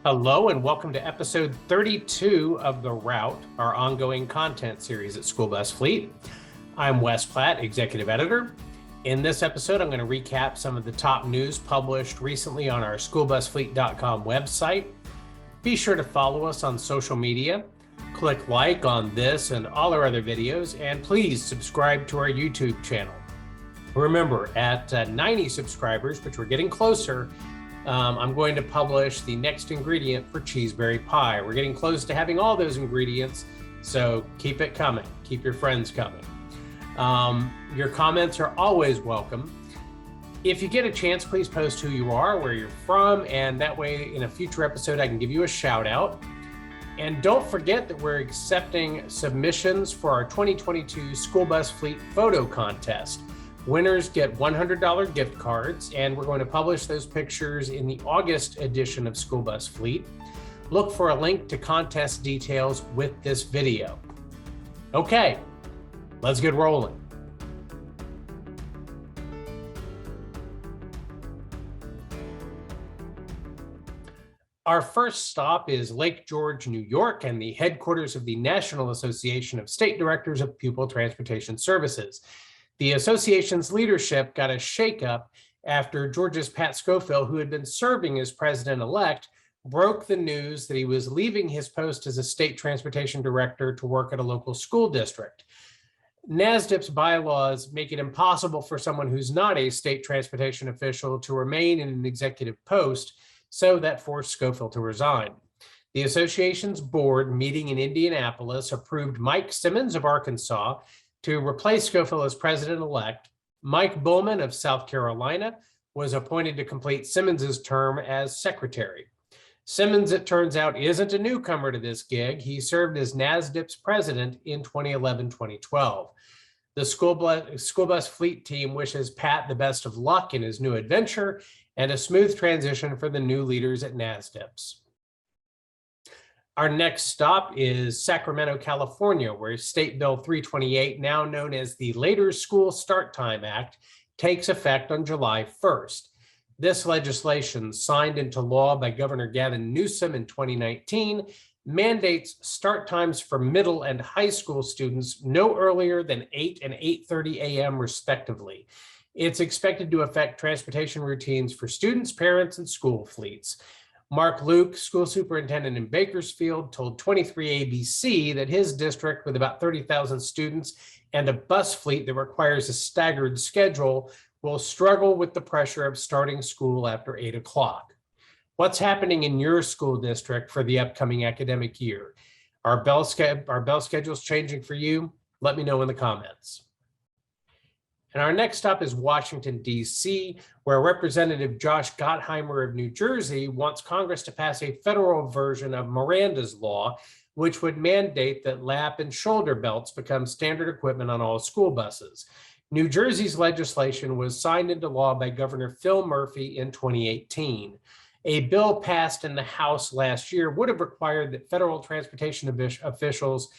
Hello and welcome to episode 32 of The Route, our ongoing content series at School Bus Fleet. I'm Wes Platt, executive editor. In this episode, I'm going to recap some of the top news published recently on our schoolbusfleet.com website. Be sure to follow us on social media, click like on this and all our other videos, and please subscribe to our YouTube channel. Remember, at 90 subscribers, which we're getting closer, I'm going to publish the next ingredient for cheeseberry pie. We're getting close to having all those ingredients, so keep it coming. Keep your friends coming. Your comments are always welcome. If you get a chance, please post who you are, where you're from, and that way in a future episode, I can give you a shout out. And don't forget that we're accepting submissions for our 2022 School Bus Fleet photo contest. Winners get $100 gift cards, and we're going to publish those pictures in the August edition of School Bus Fleet. Look for a link to contest details with this video. Okay, let's get rolling. Our first stop is Lake George, New York, and the headquarters of the National Association of State Directors of Pupil Transportation Services. The association's leadership got a shakeup after Georgia's Pat Scofield, who had been serving as president-elect, broke the news that he was leaving his post as a state transportation director to work at a local school district. NASDPTS bylaws make it impossible for someone who's not a state transportation official to remain in an executive post, so that forced Scofield to resign. The association's board, meeting in Indianapolis, approved Mike Simmons of Arkansas to replace Scofield as president-elect. Mike Bullman of South Carolina was appointed to complete Simmons's term as secretary. Simmons, it turns out, isn't a newcomer to this gig. He served as NASDPTS president in 2011-2012. The School Bus Fleet team wishes Pat the best of luck in his new adventure and a smooth transition for the new leaders at NASDPTS. Our next stop is Sacramento, California, where State Bill 328, now known as the Later School Start Time Act, takes effect on July 1st. This legislation, signed into law by Governor Gavin Newsom in 2019, mandates start times for middle and high school students no earlier than 8 and 8:30 a.m. respectively. It's expected to affect transportation routines for students, parents, and school fleets. Mark Luke, school superintendent in Bakersfield, told 23ABC that his district, with about 30,000 students and a bus fleet that requires a staggered schedule, will struggle with the pressure of starting school after 8 o'clock. What's happening in your school district for the upcoming academic year? Are bell schedules changing for you? Let me know in the comments. And our next stop is Washington, D.C., where Representative Josh Gottheimer of New Jersey wants Congress to pass a federal version of Miranda's law, which would mandate that lap and shoulder belts become standard equipment on all school buses. New Jersey's legislation was signed into law by Governor Phil Murphy in 2018. A bill passed in the House last year would have required that federal transportation officials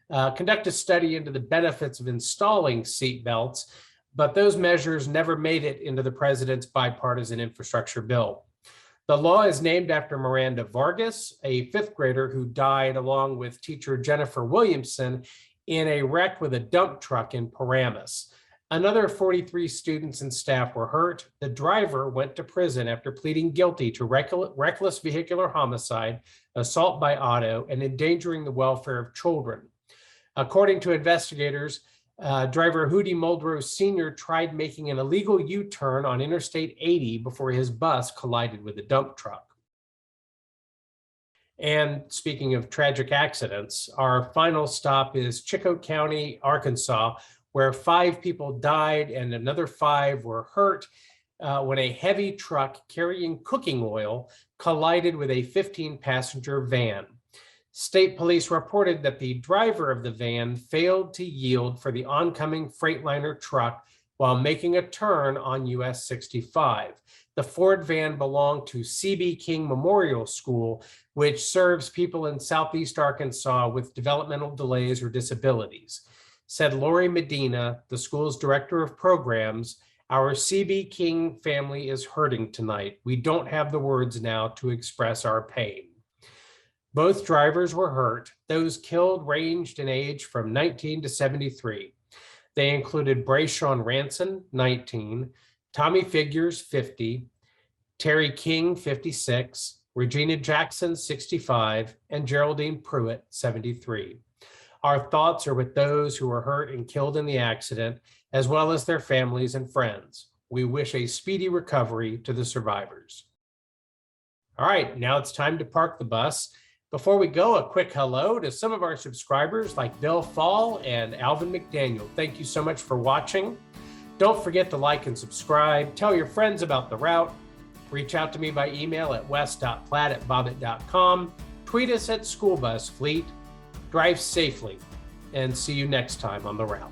conduct a study into the benefits of installing seat belts, but those measures never made it into the president's bipartisan infrastructure bill. The law is named after Miranda Vargas, a fifth grader who died along with teacher Jennifer Williamson in a wreck with a dump truck in Paramus. Another 43 students and staff were hurt. The driver went to prison after pleading guilty to reckless vehicular homicide, assault by auto, and endangering the welfare of children. According to investigators, driver Hootie Muldrow Sr. tried making an illegal U-turn on Interstate 80 before his bus collided with a dump truck. And speaking of tragic accidents, our final stop is Chillicothe County, Arkansas, where 5 people died and another 5 were hurt when a heavy truck carrying cooking oil collided with a 15-passenger van. State police reported that the driver of the van failed to yield for the oncoming Freightliner truck while making a turn on US 65. The Ford van belonged to C.B. King Memorial School, which serves people in Southeast Arkansas with developmental delays or disabilities. Said Lori Medina, the school's director of programs, "Our C.B. King family is hurting tonight. We don't have the words now to express our pain." Both drivers were hurt. Those killed ranged in age from 19 to 73. They included Brayshawn Ranson, 19, Tommy Figures, 50, Terry King, 56, Regina Jackson, 65, and Geraldine Pruitt, 73. Our thoughts are with those who were hurt and killed in the accident, as well as their families and friends. We wish a speedy recovery to the survivors. All right, now it's time to park the bus. Before we go, a quick hello to some of our subscribers like Bill Fahl and Alvin McDaniel. Thank you so much for watching. Don't forget to like and subscribe. Tell your friends about the route. Reach out to me by email at wes.platt@bobbitt.com. Tweet us at schoolbusfleet. Drive safely, and see you next time on the route.